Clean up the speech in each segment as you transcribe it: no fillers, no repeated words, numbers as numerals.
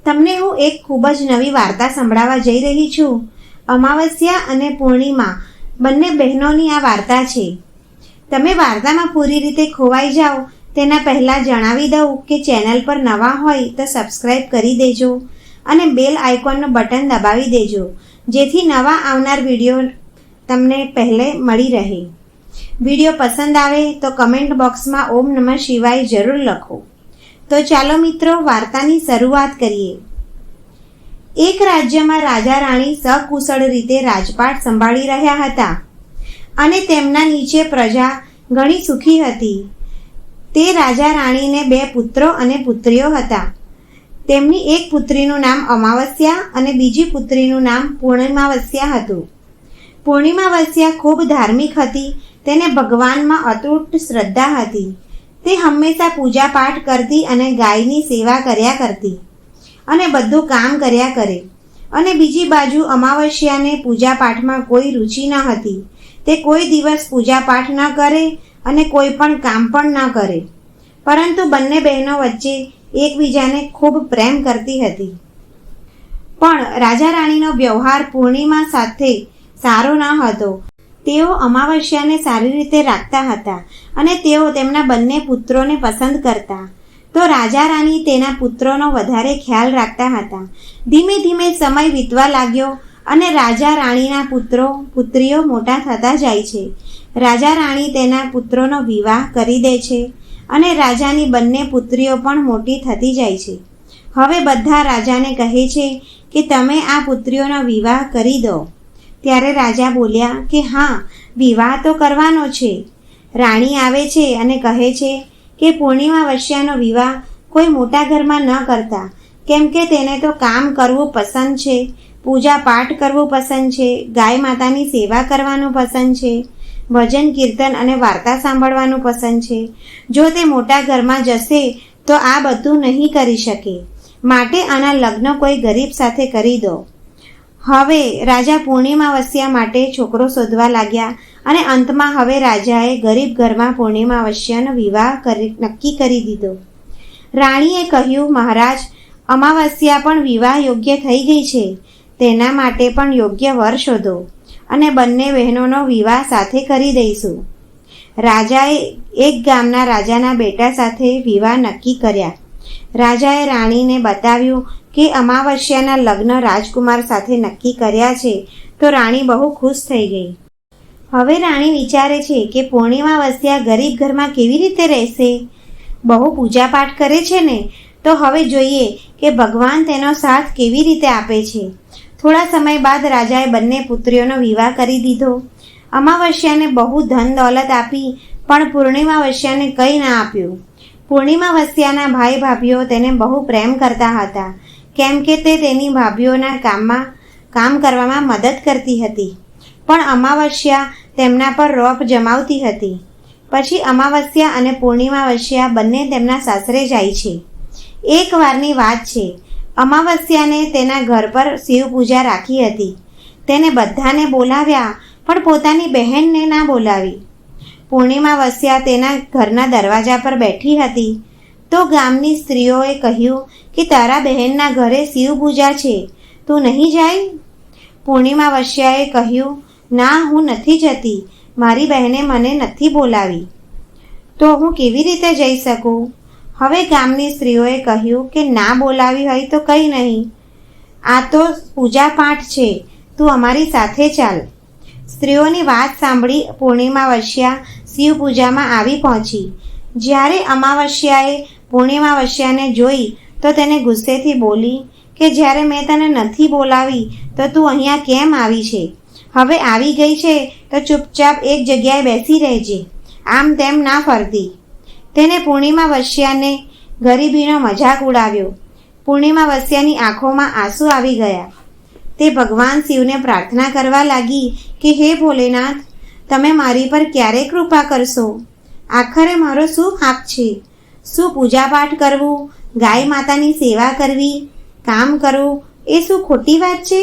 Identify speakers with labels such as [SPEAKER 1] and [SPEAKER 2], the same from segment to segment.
[SPEAKER 1] તમને હું એક ખૂબ જ નવી વાર્તા સંભળાવવા જઈ રહી છું. અમાવસ્યા અને પૂર્ણિમા બંને બહેનોની આ વાર્તા છે. તમે વાર્તામાં પૂરી રીતે ખોવાઈ જાઓ તેના પહેલાં જણાવી દઉં કે ચેનલ પર નવા હોય તો સબસ્ક્રાઈબ કરી દેજો અને બેલ આઇકોનનું બટન દબાવી દેજો, જેથી નવા આવનાર વિડીયો તમને પહેલે મળી રહે. વિડીયો પસંદ આવે તો કમેન્ટ બોક્સમાં ઓમ નમઃ શિવાય જરૂર લખો. તો ચાલો મિત્રો, વાર્તાની શરૂઆત કરીએ. એક રાજ્યમાં રાજા રાણી સકુશળ રીતે રાજપાટ સંભાળી રહ્યા હતા અને તેમના નીચે પ્રજા ઘણી સુખી હતી. તે રાજા રાણીને 2 પુત્રો અને પુત્રીઓ હતા. તેમની એક પુત્રીનું નામ અમાવસ્યા અને બીજી પુત્રીનું નામ પૂર્ણિમાવસ્યા હતું. પૂર્ણિમાવસ્યા ખૂબ ધાર્મિક હતી. તેને ભગવાનમાં અતૂટ શ્રદ્ધા હતી. તે હંમેશા પૂજા પાઠ કરતી અને ગાયની સેવા કર્યા કરતી અને બધું કામ કર્યા કરે. અને બીજી બાજુ અમાવસ્યાને પૂજા પાઠમાં કોઈ રુચિ ન હતી. તે કોઈ દિવસ પૂજા પાઠ ન કરે અને કોઈ પણ કામ પણ ન કરે. પરંતુ બંને બહેનો વચ્ચે એકબીજાને ખૂબ પ્રેમ કરતી હતી. પણ રાજા રાણીનો વ્યવહાર પૂર્ણિમા સાથે સારો ન હતો. તેઓ અમાવસ્યાને સારી રીતે રાખતા હતા અને તેઓ તેમના બંને પુત્રોને પસંદ કરતા. તો રાજા રાણી તેના પુત્રોનો વધારે ખ્યાલ રાખતા હતા. ધીમે ધીમે સમય વીતવા લાગ્યો અને રાજા રાણીના પુત્રીઓ મોટા થતા જાય છે. રાજા રાણી તેના પુત્રોનો વિવાહ કરી દે છે અને રાજાની બંને પુત્રીઓ પણ મોટી થતી જાય છે. હવે બધા રાજાને કહે છે કે તમે આ પુત્રીઓનો વિવાહ કરી દો. ત્યારે રાજા બોલ્યા કે હા, વિવાહ તો કરવાનો છે. રાણી આવે છે અને કહે છે કે પૂર્ણિમાવસ્યાનો વિવાહ કોઈ મોટા ઘરમાં ન કરતા, કેમ કે તેને તો કામ કરવું પસંદ છે, પૂજા પાઠ કરવું પસંદ છે, ગાય માતાની સેવા કરવાનું પસંદ છે, ભજન કીર્તન અને વાર્તા સાંભળવાનું પસંદ છે. જો તે મોટા ઘરમાં જશે તો આ બધું નહીં કરી શકે. માટે આના લગ્ન કોઈ ગરીબ સાથે કરી દો. હવે રાજા પૂર્ણિમાવસ્યા માટે છોકરો શોધવા લાગ્યા અને અંતમાં હવે રાજાએ ગરીબ ઘરમાં પૂર્ણિમાવસ્યાનો વિવાહ નક્કી કરી દીધો. રાણીએ કહ્યું, મહારાજ, અમાવસ્યા પણ વિવાહ યોગ્ય થઈ ગઈ છે. તેના માટે પણ યોગ્ય વર શોધો અને બંને બહેનોનો વિવાહ સાથે કરી દઈશું. રાજાએ એક ગામના રાજાના બેટા સાથે વિવાહ નક્કી કર્યા. રાજાએ રાણીને બતાવ્યું કે અમાવસ્યાના લગ્ન રાજકુમાર સાથે નક્કી કર્યા છે. તો રાણી બહુ ખુશ થઈ ગઈ. હવે રાણી વિચારે છે કે પૂર્ણિમાવસ્યા ગરીબ ઘરમાં કેવી રીતે રહેશે? બહુ પૂજા પાઠ કરે છે ને, તો હવે જોઈએ કે ભગવાન તેનો સાથ કેવી રીતે આપે છે. થોડા સમય બાદ રાજાએ બંને પુત્રીઓનો વિવાહ કરી દીધો. અમાવસ્યાને બહુ ધન દોલત આપી, પણ પૂર્ણિમાવસ્યાને કંઈ ના આપ્યું. પૂર્ણિમાવસ્યાના ભાઈ ભાભીઓ તેને બહુ પ્રેમ કરતા હતા, કેમ કે તે તેની ભાભીઓના કામ કરવામાં મદદ કરતી હતી. પણ અમાવસ્યા તેમના પર રોપ જમાવતી હતી. પછી અમાવસ્યા અને પૂર્ણિમાવસ્યા બંને તેમના સાસરે જાય છે. એક વારની વાત છે. અમાવસ્યાને તેના ઘર પર શિવ પૂજા રાખી હતી. તેને બધાને બોલાવ્યા, પણ પોતાની બહેનને ના બોલાવી. પૂર્ણિમાવસ્યા તેના ઘરના દરવાજા પર બેઠી હતી. તો ગામની સ્ત્રીઓએ કહ્યું કે તારા બહેનના ઘરે શિવ પૂજા છે, તું નહીં જાય? પૂર્ણિમાવસ્યાએ કહ્યું, ના, હું નથી જતી. મારી બહેને મને નથી બોલાવી, તો હું કેવી રીતે જઈ શકું? હવે ગામની સ્ત્રીઓએ કહ્યું કે ના બોલાવી હોય તો કંઈ નહીં, આ તો પૂજા પાઠ છે, તું અમારી સાથે ચાલ. સ્ત્રીઓની વાત સાંભળી પૂર્ણિમાવસ્યા શિવ પૂજામાં આવી પહોંચી. જ્યારે અમાવસ્યાએ પૂર્ણિમાવસ્યાને જોઈ તો તેને ગુસ્સેથી બોલી કે જ્યારે મેં તને નથી બોલાવી તો તું અહીંયા કેમ આવી છે? હવે આવી ગઈ છે તો ચૂપચાપ એક જગ્યાએ બેસી રહેજે, આમ તેમ ના ફરતી. તેને પૂર્ણિમાવસ્યાને ગરીબીનો મજાક ઉડાવ્યો. પૂર્ણિમાવસ્યાની આંખોમાં આંસુ આવી ગયા. તે ભગવાન શિવને પ્રાર્થના કરવા લાગી કે હે ભોલેનાથ, તમે મારી પર ક્યારે કૃપા કરશો? આખરે મારો શું હાક છે? શું પૂજા પાઠ કરવું, ગાય માતાની સેવા કરવી, કામ કરવું એ શું ખોટી વાત છે?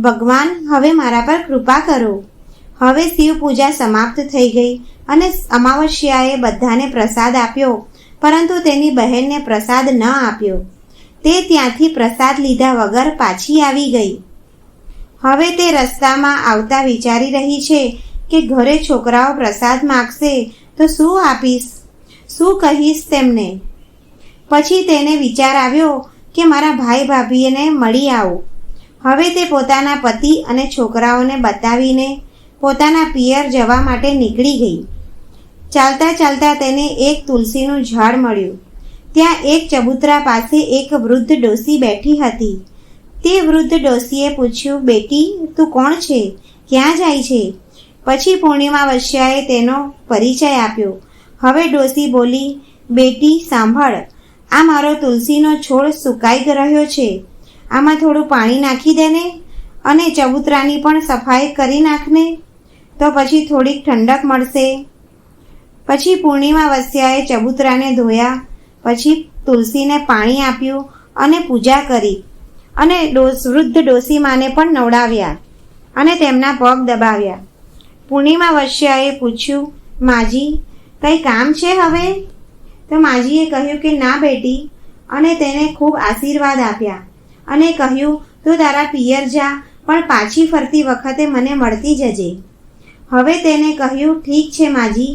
[SPEAKER 1] ભગવાન, હવે મારા પર કૃપા કરો. હવે શિવ પૂજા સમાપ્ત થઈ ગઈ અને અમાવસ્યાએ બધાને પ્રસાદ આપ્યો, પરંતુ તેની બહેનને પ્રસાદ ન આપ્યો. તે ત્યાંથી પ્રસાદ લીધા વગર પાછી આવી ગઈ. હવે તે રસ્તામાં આવતા વિચારી રહી છે કે ઘરે છોકરાઓ પ્રસાદ માગશે તો શું આપીશ, શું કહીશ તેમને. પછી તેને વિચાર આવ્યો કે મારા ભાઈ ભાભીને મળી આવું. હવે તે પોતાના પતિ અને છોકરાઓને બતાવીને પોતાના પિયર જવા માટે નીકળી ગઈ. ચાલતા ચાલતા તેને એક તુલસીનું ઝાડ મળ્યું. ત્યાં એક ચબૂતરા પાસે એક વૃદ્ધ ડોસી બેઠી હતી. તે વૃદ્ધ ડોસીએ પૂછ્યું, બેટી તું કોણ છે, ક્યાં જાય છે? પછી પૂર્ણિમા વસ્યાએ તેનો પરિચય આપ્યો. હવે ડોસી બોલી, બેટી સાંભળ, આ મારો તુલસીનો છોડ સુકાઈ રહ્યો છે, આમાં થોડું પાણી નાખી દેને અને ચબૂતરાની પણ સફાઈ કરી નાખને, તો પછી થોડીક ઠંડક મળશે. પછી પૂર્ણિમા વસ્યાએ ચબૂતરાને ધોયા, પછી તુલસીને પાણી આપ્યું અને પૂજા કરી અને વૃદ્ધ ડોસીમાને પણ નવડાવ્યા અને તેમના પગ દબાવ્યા. પૂર્ણિમા વસ્યાએ પૂછ્યું, માજી કંઈ કામ છે હવે? તો માજીએ કહ્યું કે ના બેટી, અને તેને ખૂબ આશીર્વાદ આપ્યા અને કહ્યું, તું તારા પિયર જા, પણ પાછી ફરતી વખતે મને મળતી જજે. હવે તેને કહ્યું, ઠીક છે માજી.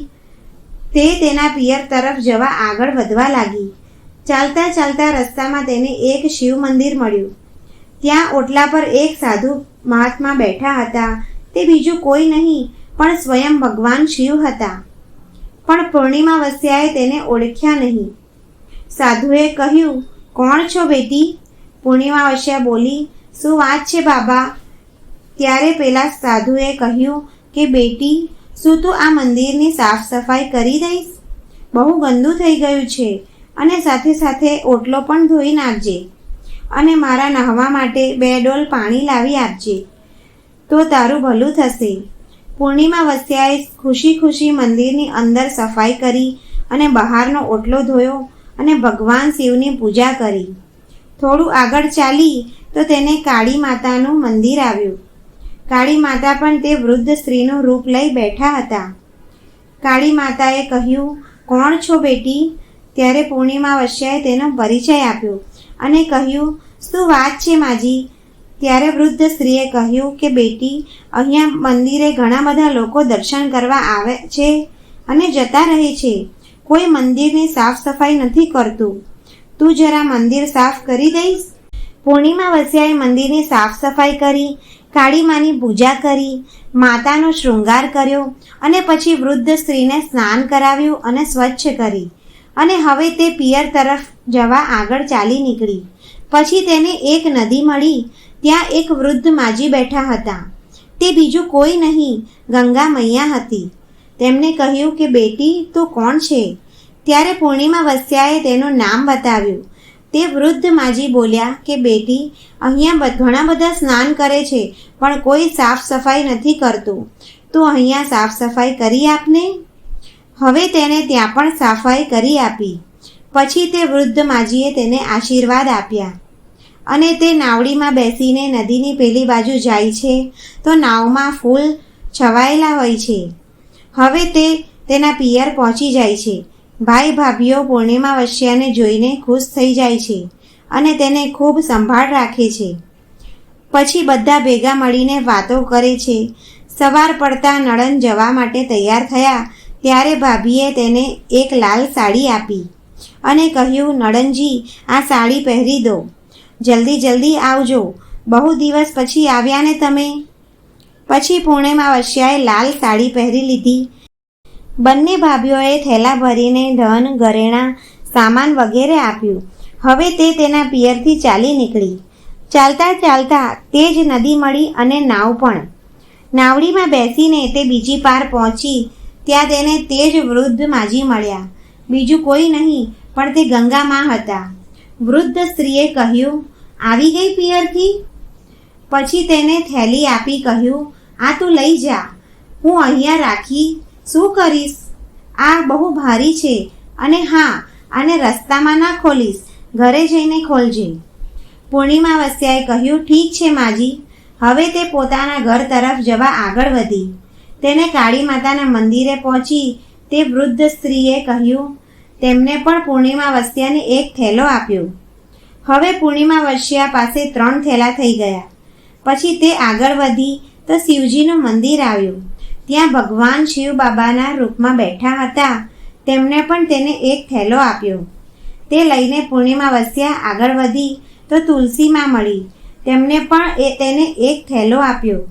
[SPEAKER 1] તે તેના પિયર તરફ જવા આગળ વધવા લાગી. ચાલતા ચાલતા રસ્તામાં તેને એક શિવ મંદિર મળ્યું. ત્યાં ઓટલા પર એક સાધુ મહાત્મા બેઠા હતા. તે બીજું કોઈ નહીં પણ સ્વયં ભગવાન શિવ હતા. પણ પૂર્ણિમા વસ્યાએ તેને ઓળખ્યા નહીં. સાધુએ કહ્યું, કોણ છો બેટી? પૂર્ણિમા વસ્યા બોલી, શું વાત છે બાબા? ત્યારે પેલા સાધુએ કહ્યું કે બેટી, શું તું આ મંદિરની સાફ સફાઈ કરી દઈશ? બહુ ગંદુ થઈ ગયું છે અને સાથે સાથે ઓટલો પણ ધોઈ નાખજે અને મારા નહાવા માટે 2 ડોલ પાણી લાવી આપજે, તો તારું ભલું થશે. પૂર્ણિમા વસ્યાએ ખુશી ખુશી મંદિરની અંદર સફાઈ કરી અને બહારનો ઓટલો ધોયો અને ભગવાન શિવની પૂજા કરી. થોડું આગળ ચાલી તો તેને કાળી માતાનું મંદિર આવ્યું. કાળી માતા પણ તે વૃદ્ધ સ્ત્રીનું રૂપ લઈ બેઠા હતા. કાળી માતાએ કહ્યું, કોણ છો બેટી? ત્યારે પૂર્ણિમા વસ્યાએ તેનો પરિચય આપ્યો અને કહ્યું, શું વાત છે માજી? ત્યારે વૃદ્ધ સ્ત્રીએ કહ્યું કે બેટી, અહીંયા મંદિરે ઘણા બધા લોકો દર્શન કરવા આવે છે અને જતા રહે છે. કોઈ મંદિરની સાફ સફાઈ નથી કરતું. તું જરા મંદિર સાફ કરી દઈશ? પૂર્ણિમા વસ્યાએ મંદિરની સાફ સફાઈ કરી, કાળી માની પૂજા કરી, માતાનો શૃંગાર કર્યો અને પછી વૃદ્ધ સ્ત્રીને સ્નાન કરાવ્યું અને સ્વચ્છ કરી અને હવે તે પિયર તરફ જવા આગળ ચાલી નીકળી. પછી તેને એક નદી મળી. ત્યાં એક વૃદ્ધ માજી બેઠા હતા. તે બીજું કોઈ નહીં, ગંગા મૈયા હતી. તેમને કહ્યું કે બેટી તું કોણ છે? ત્યારે પૂર્ણિમા વસ્યાએ તેનું નામ બતાવ્યું. તે વૃદ્ધ માજી બોલ્યા કે બેટી, અહીંયા ઘણા બધા સ્નાન કરે છે પણ કોઈ સાફ સફાઈ નથી કરતું. તું અહીંયા સાફ સફાઈ કરી આપને. હવે તેને ત્યાં પણ સફાઈ કરી આપી. પછી તે વૃદ્ધ માજીએ તેને આશીર્વાદ આપ્યા અને તે નાવડીમાં બેસીને નદીની પેલી બાજુ જાય છે તો નાવમાં ફૂલ છવાયેલા હોય છે. હવે તે તેના પિયર પહોંચી જાય છે. ભાઈ ભાભીઓ પૂર્ણિમા વસ્યાને જોઈને ખુશ થઈ જાય છે અને તેને ખૂબ સંભાળ રાખે છે. પછી બધા ભેગા મળીને વાતો કરે છે. સવાર પડતા નણંદ જવા માટે તૈયાર થયા ત્યારે ભાભીએ તેને એક લાલ સાડી આપી અને કહ્યું, નણંદજી આ સાડી પહેરી દો, જલ્દી જલ્દી આવજો, બહુ દિવસ પછી આવ્યા ને તમે. પછી પૂર્ણિમા વસ્યાએ લાલ સાડી પહેરી લીધી. બંને ભાભીઓએ થેલા ભરીને ધન, ઘરેણાં, સામાન વગેરે આપ્યું. હવે તે તેના પિયરથી ચાલી નીકળી. ચાલતા ચાલતા તે જ નદી મળી અને નાવ પણ. નાવડીમાં બેસીને તે બીજી પાર પહોંચી. ત્યાં તેને તે જ વૃદ્ધ માજી મળ્યા. બીજું કોઈ નહીં પણ તે ગંગામાં હતા. વૃદ્ધ સ્ત્રીએ કહ્યું, આવી ગઈ પિયરથી? પછી તેને થેલી આપી કહ્યું, આ તું લઈ જા, હું અહીંયા રાખી શું કરીશ? આ બહુ ભારી છે અને હા, આને રસ્તામાં ના ખોલીશ, ઘરે જઈને ખોલજે. પૂર્ણિમા વસ્યાએ કહ્યું, ઠીક છે માજી. હવે તે પોતાના ઘર તરફ જવા આગળ વધી. તેને કાળી માતાના મંદિરે પહોંચી. તે વૃદ્ધ સ્ત્રીએ કહ્યું, તેમને પણ પૂર્ણિમા વસ્યાને એક થેલો આપ્યો. હવે પૂર્ણિમા વસ્યા પાસે 3 થેલા થઈ ગયા. પછી તે આગળ વધી તો શિવજીનું મંદિર આવ્યું. ત્યાં ભગવાન શિવ બાબાના રૂપમાં બેઠા હતા. તેમણે પણ તેને એક થેલો આપ્યો. તે લઈને પૂર્ણિમા વસ્યા આગળ વધી તો તુલસીમાં મળી. તેમણે પણ તેને એક થેલો આપ્યો.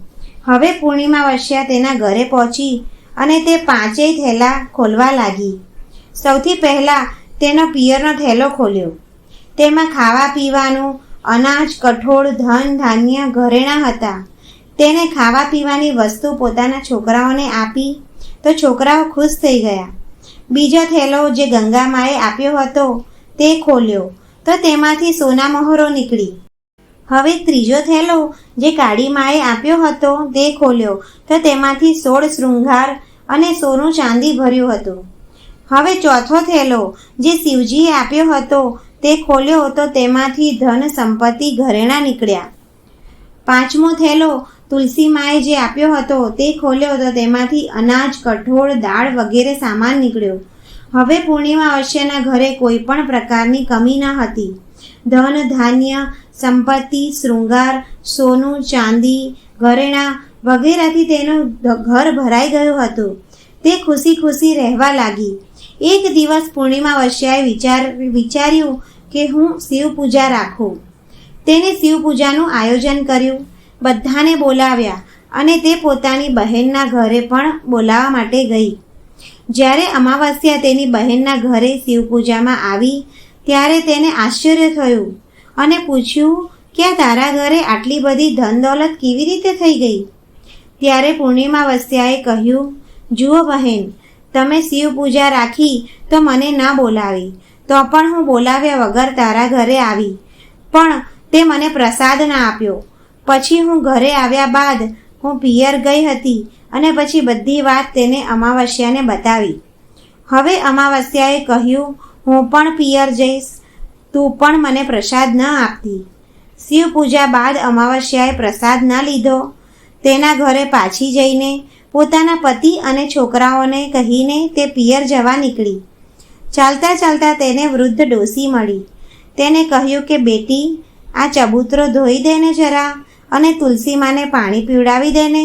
[SPEAKER 1] હવે પૂર્ણિમા વસ્યા તેના ઘરે પહોંચી અને તે 5 થેલા ખોલવા લાગી. સૌથી પહેલાં તેનો પિયરનો થેલો ખોલ્યો. તેમાં ખાવા પીવાનું, અનાજ, કઠોળ, ધન, ધાન્ય, ઘરેણાં હતા. તેને ખાવા પીવાની વસ્તુ પોતાના છોકરાઓને આપી તો છોકરાઓ ખુશ થઈ ગયા. બીજો થેલો જે ગંગામાએ આપ્યો હતો તે ખોલ્યો તો તેમાંથી સોના મહોરો નીકળી. હવે ત્રીજો થેલો જે કાળીમાએ આપ્યો હતો તે ખોલ્યો તો તેમાંથી 16 શૃંગાર અને સોનું ચાંદી ભર્યું હતું. હવે ચોથો થેલો જે શિવજીએ આપ્યો હતો તે ખોલ્યો તો તેમાંથી ધન, સંપત્તિ, ઘરેણાં નીકળ્યા. 5મો થેલો તુલસીમાએ જે આપ્યો હતો તે ખોલ્યો તો તેમાંથી અનાજ, કઠોળ, દાળ વગેરે સામાન નીકળ્યો. હવે પૂર્ણિમા વસ્યાના ઘરે કોઈ પણ પ્રકારની કમી ન હતી. ધન, ધાન્ય, સંપત્તિ, શૃંગાર, સોનું, ચાંદી, ઘરેણાં વગેરેથી તેનું ઘર ભરાઈ ગયું હતું. તે ખુશી ખુશી રહેવા લાગી. એક દિવસ પૂર્ણિમા વસ્યાએ વિચાર્યું કે હું શિવ પૂજા રાખું. તેને શિવ પૂજાનું આયોજન કર્યું. બધાને બોલાવ્યા અને તે પોતાની બહેનના ઘરે પણ બોલાવવા માટે ગઈ. જ્યારે અમાવસ્યા તેની બહેનના ઘરે શિવ પૂજામાં આવી ત્યારે તેને આશ્ચર્ય થયું અને પૂછ્યું કે તારા ઘરે આટલી બધી ધન દોલત કેવી રીતે થઈ ગઈ? ત્યારે પૂર્ણિમા વસ્યાએ કહ્યું, જુઓ બહેન, તમે શિવ પૂજા રાખી તો મને ના બોલાવી, તો પણ હું બોલાવ્યા વગર તારા ઘરે આવી, પણ તે મને પ્રસાદ ના આપ્યો. પછી હું ઘરે આવ્યા બાદ હું પિયર ગઈ હતી અને પછી બધી વાત તેને અમાવસ્યાને બતાવી. હવે અમાવસ્યાએ કહ્યું, હું પણ પિયર જઈશ, તું પણ મને પ્રસાદ ન આપતી. શિવ પૂજા બાદ અમાવસ્યાએ પ્રસાદ ન લીધો. તેના ઘરે પાછી જઈને પોતાના પતિ અને છોકરાઓને કહીને તે પિયર જવા નીકળી. ચાલતા ચાલતા તેને વૃદ્ધ ડોસી મળી. તેને કહ્યું કે બેટી, આ ચબૂતરો ધોઈ દેને જરા અને તુલસીમાને પાણી પીવડાવી દેને.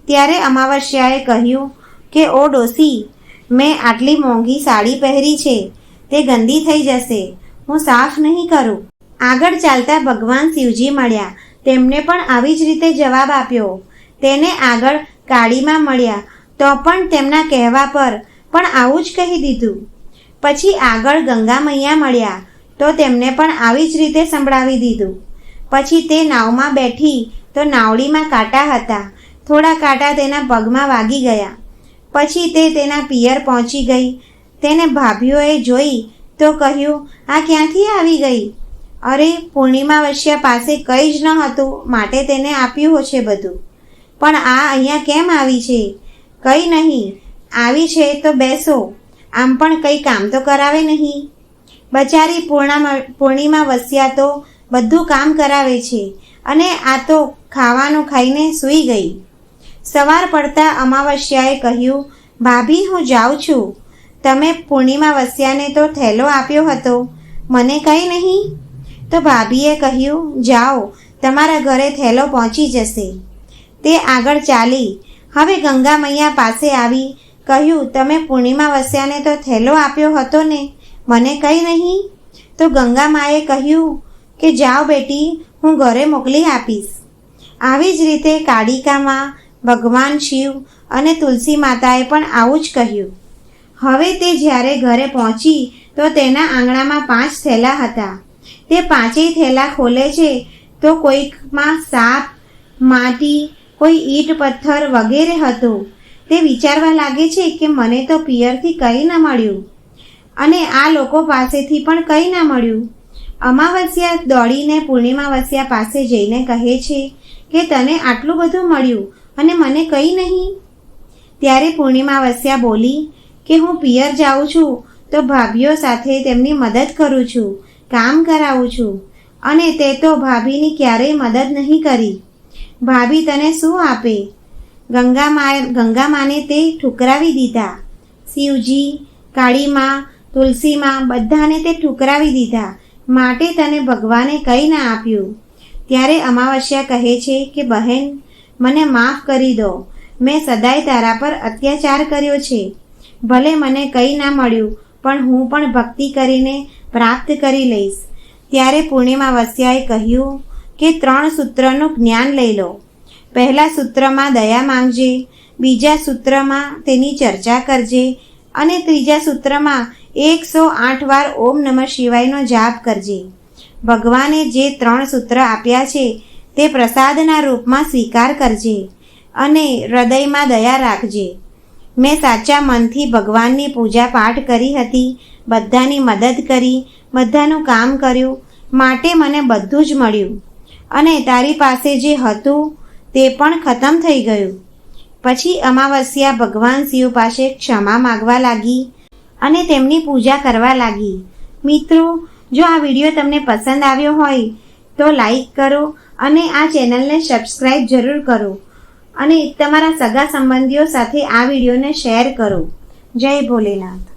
[SPEAKER 1] ત્યારે અમાવસ્યાએ કહ્યું કે ઓ ડોસી, મેં આટલી મોંઘી સાડી પહેરી છે, તે ગંદી થઈ જશે, હું સાફ નહીં કરું. આગળ ચાલતા ભગવાન શિવજી મળ્યા. તેમને પણ આવી જ રીતે જવાબ આપ્યો. તેને આગળ કાળીમાં મળ્યા તો પણ તેમના કહેવા પર પણ આવું જ કહી દીધું. પછી આગળ ગંગા મૈયા મળ્યા તો તેમને પણ આવી જ રીતે સંભળાવી દીધું. પછી તે નાવમાં બેઠી તો નાવડીમાં કાંટા હતા. થોડા કાંટા તેના પગમાં વાગી ગયા. પછી તે તેના પિયર પહોંચી ગઈ. તેને ભાભીઓએ જોઈ તો કહ્યું, આ ક્યાંથી આવી ગઈ? અરે, પૂર્ણિમા વસ્યા પાસે કંઈ જ ન હતું માટે તેને આપ્યું છે બધું, પણ આ અહીંયા કેમ આવી છે? કંઈ નહીં, આવી છે તો બેસો, આમ પણ કંઈ કામ તો કરાવે નહીં. બચારી પૂર્ણિમા વસ્યા તો બધું કામ કરાવે છે અને આ તો ખાવાનું ખાઈને સૂઈ ગઈ. સવાર પડતા અમાવસ્યાએ કહ્યું, ભાભી, હું જાઉં છું. તમે પૂર્ણિમા વસ્યાને તો થેલો આપ્યો હતો, મને કંઈ નહીં? તો ભાભીએ કહ્યું, જાઓ, તમારા ઘરે થેલો પહોંચી જશે. તે આગળ ચાલી. હવે ગંગા મૈયા પાસે આવી કહ્યું, તમે પૂર્ણિમા વસ્યાને તો થેલો આપ્યો હતો ને, મને કંઈ નહીં? તો ગંગા માએ કહ્યું કે જાઓ બેટી, હું ઘરે મોકલી આપીશ. આવી જ રીતે કાળિકામાં, ભગવાન શિવ અને તુલસી માતાએ પણ આવું જ કહ્યું. હવે તે જ્યારે ઘરે પહોંચી તો તેના આંગણામાં 5 થેલા હતા. તે 5 થેલા ખોલે છે તો કોઈકમાં સાપ, માટી, કોઈ ઈંટ પથ્થર વગેરે હતું. તે વિચારવા લાગે છે કે મને તો પિયરથી કંઈ ન મળ્યું અને આ લોકો પાસેથી પણ કંઈ ન મળ્યું. અમાવસ્યા દોડીને પૂર્ણિમા વસ્યા પાસે જઈને કહે છે કે તને આટલું બધું મળ્યું અને મને કંઈ નહીં? ત્યારે પૂર્ણિમા વસ્યા બોલી કે હું પિયર જાઉં છું તો ભાભીઓ સાથે તેમની મદદ કરું છું, કામ કરાવું છું, અને તે તો ભાભીની ક્યારેય મદદ નહીં કરી. ભાભી તને શું આપે? ગંગામાને તે ઠુકરાવી દીધા. શિવજી, કાળીમાં, તુલસીમાં બધાને તે ઠુકરાવી દીધા માટે તને ભગવાને કંઈ ના આપ્યું. ત્યારે અમાવસ્યા કહે છે કે બહેન, મને માફ કરી દો. મેં સદાય તારા પર અત્યાચાર કર્યો છે. ભલે મને કંઈ ના મળ્યું, પણ હું પણ ભક્તિ કરીને પ્રાપ્ત કરી લઈશ. ત્યારે પૂર્ણિમાવસ્યાએ કહ્યું કે 3 સૂત્રનું જ્ઞાન લઈ લો. પહેલા સૂત્રમાં દયા માંગજે, બીજા સૂત્રમાં તેની ચર્ચા કરજે અને ત્રીજા સૂત્રમાં 108 વાર ઓમ નમઃ શિવાયનો જાપ કરજે. ભગવાને જે 3 સૂત્ર આપ્યા છે તે પ્રસાદના રૂપમાં સ્વીકાર કરજે અને હૃદયમાં દયા રાખજે. મેં સાચા મનથી ભગવાનની પૂજા પાઠ કરી હતી, બધાની મદદ કરી, બધાનું કામ કર્યું, માટે મને બધું જ મળ્યું અને તારી પાસે જે હતું તે પણ ખતમ થઈ ગયું. પછી અમાવસ્યા ભગવાન શિવ પાસે ક્ષમા માગવા લાગી અને તેમની પૂજા કરવા લાગી. મિત્રો, જો આ વિડીયો તમને પસંદ આવ્યો હોય તો લાઈક કરો અને આ ચેનલને સબસ્ક્રાઈબ જરૂર કરો અને તમારા સગા સંબંધીઓ સાથે આ વિડીયોને શેર કરો. જય ભોલેનાથ.